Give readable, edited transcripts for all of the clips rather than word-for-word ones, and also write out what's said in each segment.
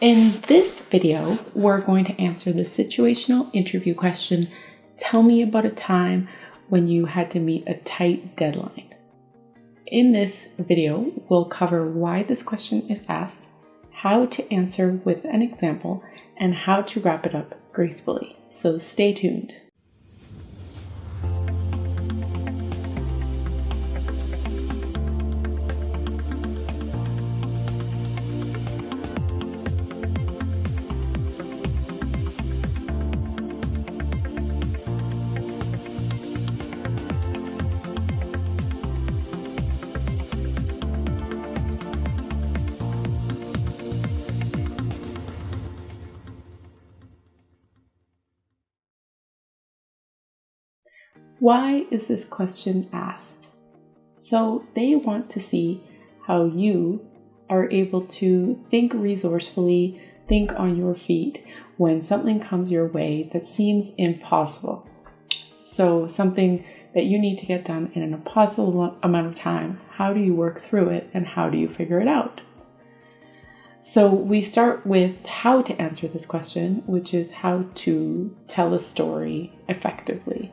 In this video, we're going to answer the situational interview question, tell me about a time when you had to meet a tight deadline. In this video, we'll cover why this question is asked, how to answer with an example, and how to wrap it up gracefully. So stay tuned. Why is this question asked? So they want to see how you are able to think resourcefully, think on your feet when something comes your way that seems impossible. So something that you need to get done in an impossible amount of time. How do you work through it and how do you figure it out? So we start with how to answer this question, which is how to tell a story effectively.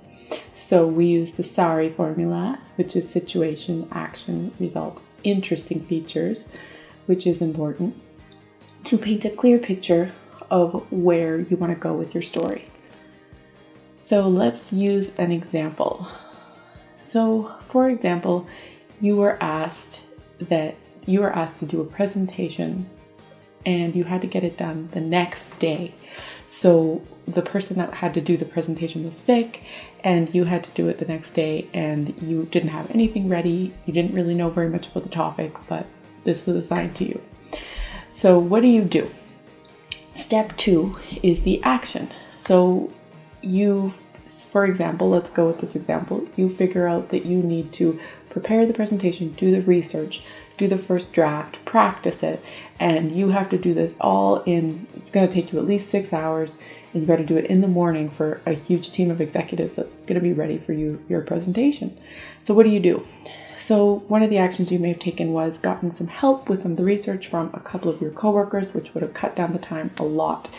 So we use the SARI formula, which is situation, action, result, interesting features, which is important, to paint a clear picture of where you want to go with your story. So let's use an example. So for example, you were asked to do a presentation and you had to get it done the next day. So the person that had to do the presentation was sick and you had to do it the next day and you didn't have anything ready. You didn't really know very much about the topic, but this was assigned to you. So what do? Step 2 is the action. So for example, let's go with this example. You figure out that you need to prepare the presentation, do the research, do the first draft, practice it, and you have to do this all it's going to take you at least 6 hours, and you got to do it in the morning for a huge team of executives that's going to be ready for your presentation. So what do? So one of the actions you may have taken was gotten some help with some of the research from a couple of your coworkers, which would have cut down the time a lot.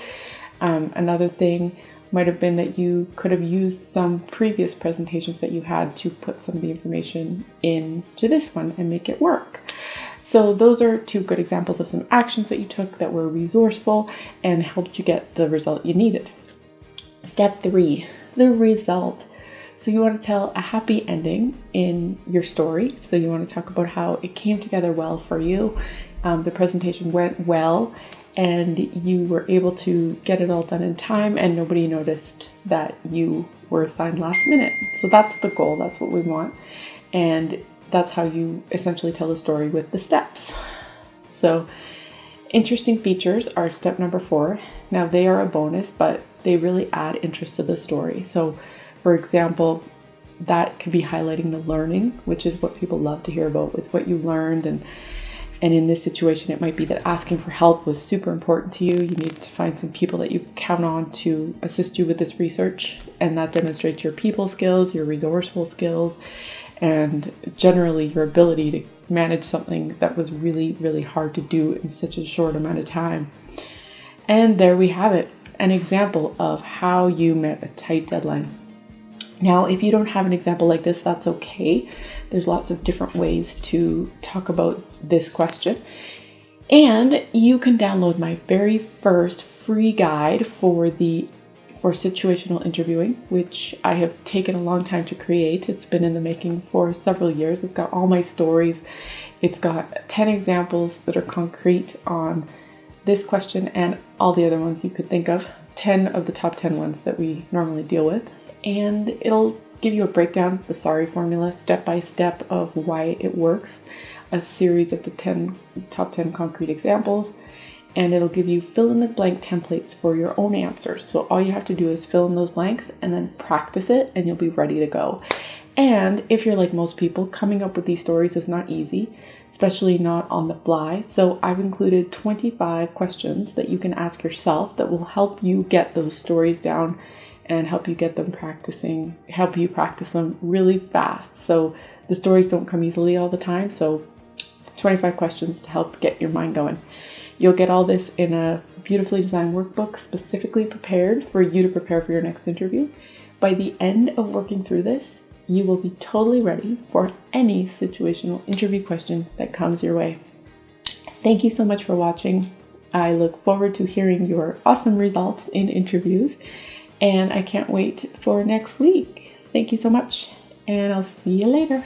Another thing might have been that you could have used some previous presentations that you had to put some of the information into this one and make it work. So those are 2 good examples of some actions that you took that were resourceful and helped you get the result you needed. Step 3, the result. So you want to tell a happy ending in your story. So you want to talk about how it came together well for you. The presentation went well and you were able to get it all done in time and nobody noticed that you were assigned last minute. So that's the goal. That's what we want. And that's how you essentially tell the story with the steps. So interesting features are step number 4. Now they are a bonus, but they really add interest to the story. So for example, that could be highlighting the learning, which is what people love to hear about. It's what you learned. And in this situation, it might be that asking for help was super important to you. You needed to find some people that you could count on to assist you with this research. And that demonstrates your people skills, your resourceful skills, and generally your ability to manage something that was really, really hard to do in such a short amount of time. And there we have it, an example of how you met a tight deadline. Now, if you don't have an example like this, that's okay. There's lots of different ways to talk about this question. And you can download my very first free guide for situational interviewing, which I have taken a long time to create. It's been in the making for several years. It's got all my stories. It's got 10 examples that are concrete on this question and all the other ones you could think of, 10 of the top 10 ones that we normally deal with. And it'll give you a breakdown, the SARI formula, step by step of why it works, a series of the top 10 concrete examples, and it'll give you fill in the blank templates for your own answers. So all you have to do is fill in those blanks and then practice it and you'll be ready to go. And if you're like most people, coming up with these stories is not easy, especially not on the fly. So I've included 25 questions that you can ask yourself that will help you get those stories down and help you practice them really fast. So the stories don't come easily all the time. So 25 questions to help get your mind going. You'll get all this in a beautifully designed workbook specifically prepared for you to prepare for your next interview. By the end of working through this, you will be totally ready for any situational interview question that comes your way. Thank you so much for watching. I look forward to hearing your awesome results in interviews, and I can't wait for next week. Thank you so much, and I'll see you later.